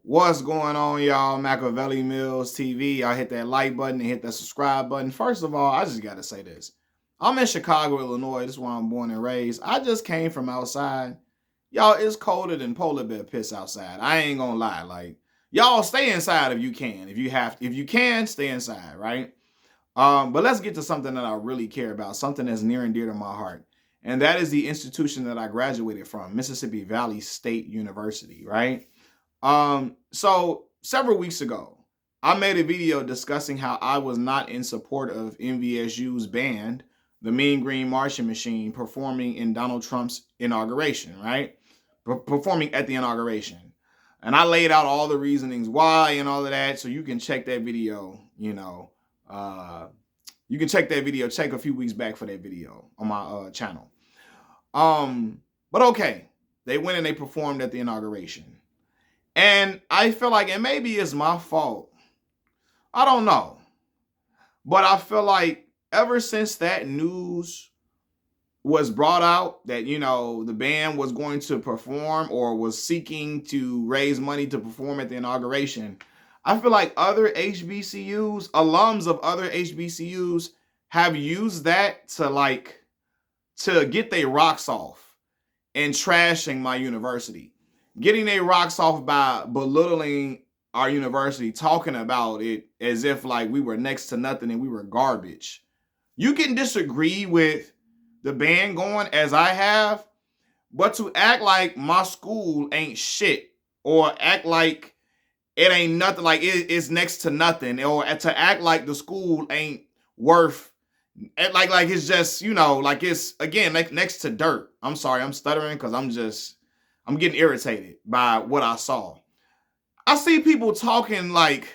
What's going on, y'all? Machiavelli Mills TV. Y'all hit that like button and hit that subscribe button. First of all, I just got to say this. I'm in Chicago, Illinois. This is where I'm born and raised. I just came from outside. Y'all, it's colder than polar bear piss outside. I ain't gonna lie. Like, y'all stay inside if you can. If you can, stay inside, right? But let's get to something that I really care about, something that's near and dear to my heart. And that is the institution that I graduated from, Mississippi Valley State University, right? So several weeks ago, I made a video discussing how I was not in support of Mvsu's band, the Mean Green Marching Machine, performing in Donald Trump's inauguration, right? Performing at the inauguration. And I laid out all the reasonings why and all of that. So you can check that video, you can check that video, check a few weeks back for that video on my channel. But okay, they went and they performed at the inauguration. And I feel like, and maybe it's my fault, I don't know, but I feel like ever since that news was brought out that, the band was going to perform or was seeking to raise money to perform at the inauguration, I feel like other HBCUs, alums of other HBCUs, have used that to get their rocks off and trashing my university. Getting their rocks off by belittling our university, talking about it as if like we were next to nothing and we were garbage. You can disagree with the band going as I have, but to act like my school ain't shit or act like it ain't nothing, like it's next to nothing, or to act like the school ain't worth, like it's just, like it's, again, like next to dirt. I'm sorry, I'm stuttering because I'm getting irritated by what I saw. I see people talking like,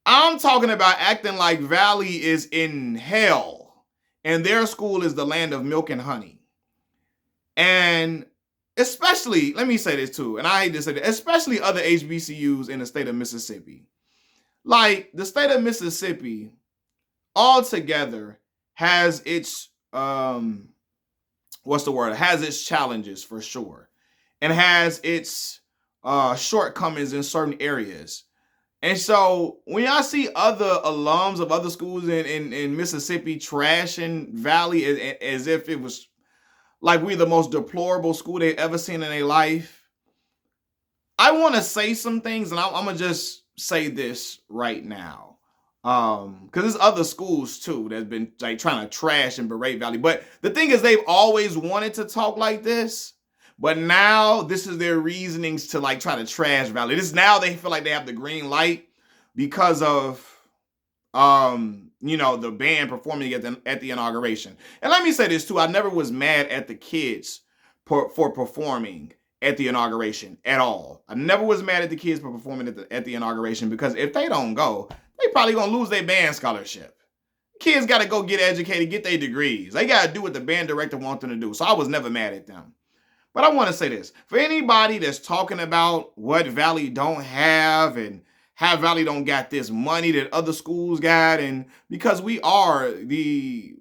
I'm talking about acting like Valley is in hell and their school is the land of milk and honey. And especially, let me say this too, and I hate to say that, especially other HBCUs in the state of Mississippi. Like, the state of Mississippi altogether has its, has its challenges for sure, and has its shortcomings in certain areas. And so when I see other alums of other schools in Mississippi trashing Valley as if it was like we're the most deplorable school they've ever seen in their life, I want to say some things, and I'm going to just say this right now. Because there's other schools too that's been like trying to trash and berate Valley. But the thing is, they've always wanted to talk like this. But now this is their reasonings to like try to trash Valley. This now they feel like they have the green light because of the band performing at the inauguration. And let me say this too, I never was mad at the kids for performing at the inauguration at all. I never was mad at the kids for performing at the inauguration, because if they don't go, they probably gonna lose their band scholarship. Kids gotta go get educated, get their degrees. They gotta do what the band director wants them to do. So I was never mad at them. But I want to say this. For anybody that's talking about what Valley don't have and how Valley don't got this money that other schools got, and because we are the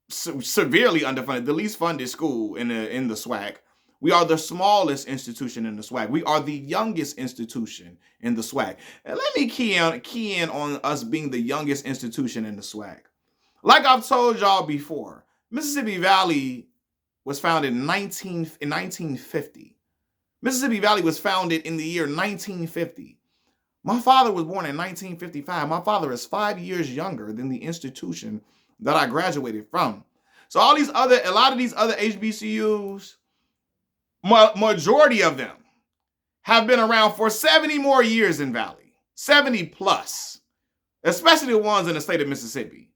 severely underfunded, the least funded school in the SWAC. We are the smallest institution in the SWAC. We are the youngest institution in the SWAC. And let me key in on us being the youngest institution in the SWAC. Like I've told y'all before, Mississippi Valley was founded in 1950. Mississippi Valley was founded in the year 1950. My father was born in 1955. My father is 5 years younger than the institution that I graduated from. So a lot of these other HBCUs, majority of them have been around for 70 more years in Valley, 70 plus, especially the ones in the state of Mississippi.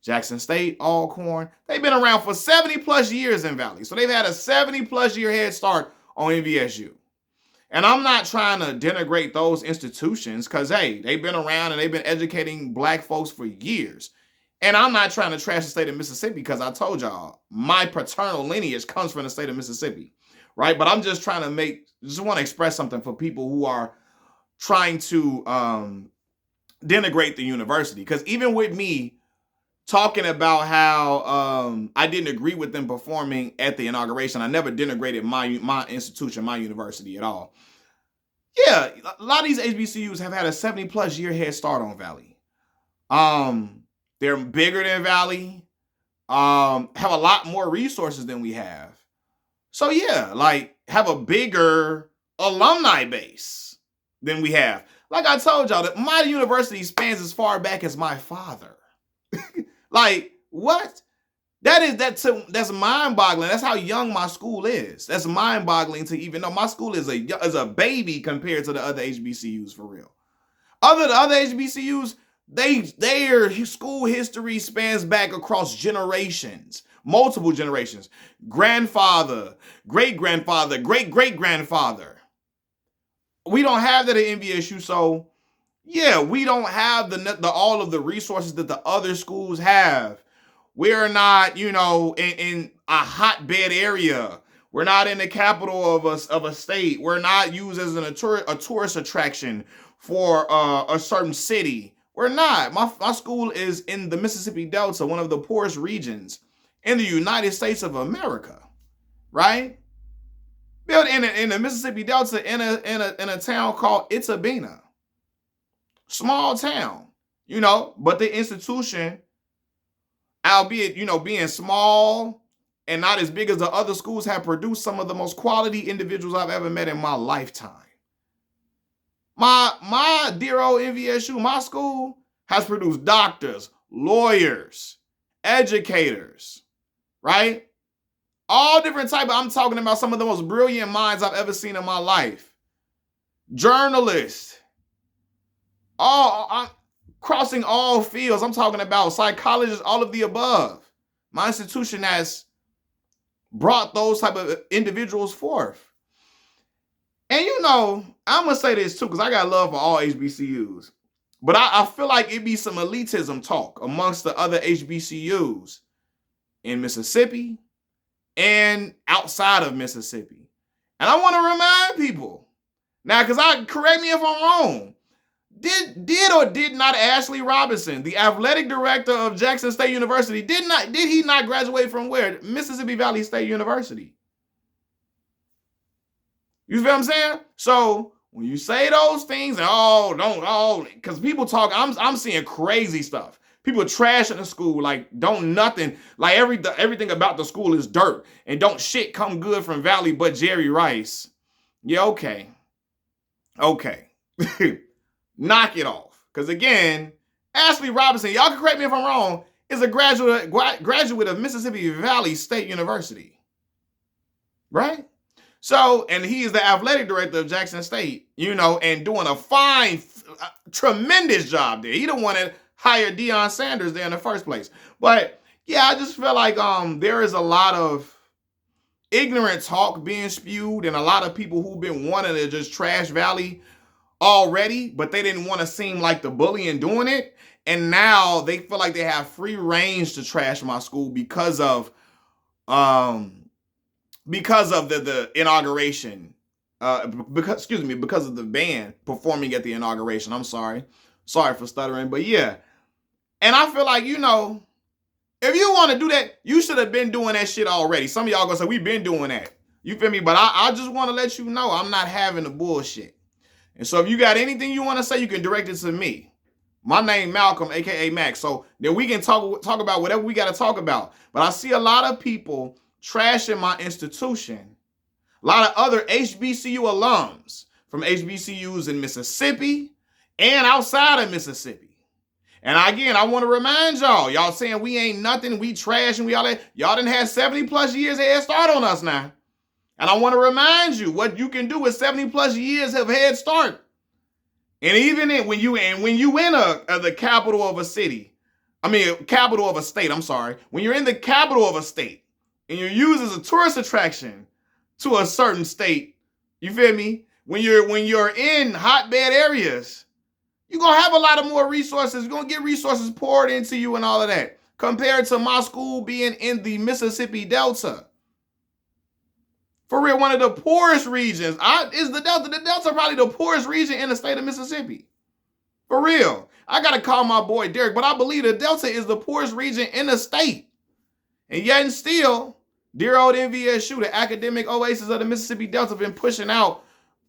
Jackson State, Alcorn, they've been around for 70 plus years in Valley. So they've had a 70 plus year head start on MVSU. And I'm not trying to denigrate those institutions because, hey, they've been around and they've been educating black folks for years. And I'm not trying to trash the state of Mississippi because I told y'all, my paternal lineage comes from the state of Mississippi, right? But I'm just trying to just want to express something for people who are trying to denigrate the university. Because even with me talking about how I didn't agree with them performing at the inauguration, I never denigrated my institution, my university at all. Yeah, a lot of these HBCUs have had a 70 plus year head start on Valley. They're bigger than Valley. Have a lot more resources than we have. So yeah, like have a bigger alumni base than we have. Like I told y'all, that my university spans as far back as my father. Like what? That's mind-boggling. That's how young my school is. That's mind-boggling to even know my school is a baby compared to the other HBCUs for real. The other HBCUs, their school history spans back across generations, multiple generations. Grandfather, great-grandfather, great-great-grandfather. We don't have that at Mvsu, so yeah, we don't have the all of the resources that the other schools have. We're not, in a hotbed area. We're not in the capital of a state. We're not used as a tourist attraction for a certain city. We're not. My school is in the Mississippi Delta, one of the poorest regions in the United States of America, right? Built in the Mississippi Delta in a town called Itabena, small town, but the institution, albeit, being small and not as big as the other schools, have produced some of the most quality individuals I've ever met in my lifetime. My dear old Mvsu, my school, has produced doctors, lawyers, educators, right? All different type of, I'm talking about some of the most brilliant minds I've ever seen in my life. Journalists, crossing all fields. I'm talking about psychologists, all of the above. My institution has brought those type of individuals forth. And I'm going to say this too, because I got love for all HBCUs. But I feel like it be some elitism talk amongst the other HBCUs in Mississippi and outside of Mississippi. And I want to remind people, now, because correct me if I'm wrong, did or did not Ashley Robinson, the athletic director of Jackson State University, did he not graduate from where? Mississippi Valley State University. You feel what I'm saying? So when you say those things, because people talk, I'm seeing crazy stuff. People trashing the school, like don't nothing, like everything about the school is dirt, and don't shit come good from Valley but Jerry Rice. Yeah, okay. Knock it off. Because again, Ashley Robinson, y'all can correct me if I'm wrong, is a graduate of Mississippi Valley State University. Right? So, and he is the athletic director of Jackson State, and doing a fine, tremendous job there. He the one that hired Deion Sanders there in the first place. But yeah, I just feel like there is a lot of ignorant talk being spewed, and a lot of people who've been wanting to just trash Valley already, but they didn't want to seem like the bully in doing it. And now they feel like they have free range to trash my school because of the inauguration. Because of the band performing at the inauguration. I'm sorry for stuttering, but yeah. And I feel like, if you want to do that, you should have been doing that shit already. Some of y'all gonna say, we've been doing that. You feel me? But I just want to let you know I'm not having the bullshit. And so if you got anything you want to say, you can direct it to me. My name Malcolm, aka Max. So then we can talk about whatever we got to talk about. But I see a lot of people trashing my institution. A lot of other HBCU alums from HBCUs in Mississippi and outside of Mississippi. And again, I want to remind y'all saying we ain't nothing, we trash and we all that. Y'all done had 70 plus years head start on us now. And I want to remind you what you can do with 70 plus years of head start. And even when you in the capital of a city, capital of a state, when you're in the capital of a state and you're used as a tourist attraction to a certain state, you feel me? When you're in hotbed areas, you're going to have a lot of more resources. You're going to get resources poured into you and all of that, compared to my school being in the Mississippi Delta. For real, one of the poorest regions is the Delta. The Delta probably the poorest region in the state of Mississippi. For real. I got to call my boy Derek, but I believe the Delta is the poorest region in the state. And yet and still, dear old Mvsu, the academic oasis of the Mississippi Delta, been pushing out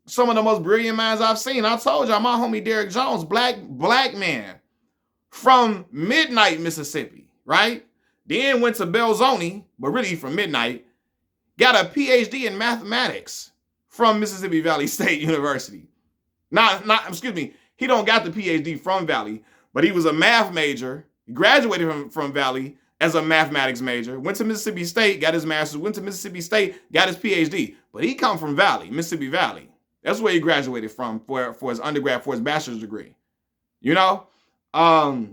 some of the most brilliant minds I've seen. I told y'all, my homie Derek Jones, black man from Midnight, Mississippi, right? Then went to Belzoni, but really from Midnight, got a PhD in mathematics from Mississippi Valley State University. Excuse me, he don't got the PhD from Valley, but he was a math major. He graduated from Valley as a mathematics major, went to Mississippi State, got his master's, went to Mississippi State, got his PhD. But he come from Valley, Mississippi Valley. That's where he graduated from for his undergrad, for his bachelor's degree. You know? A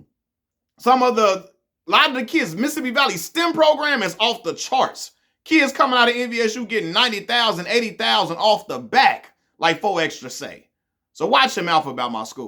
lot of the kids, Mississippi Valley STEM program is off the charts. Kids coming out of Mvsu getting 90,000, 80,000 off the back, like 4 Extra say. So watch your mouth about my school.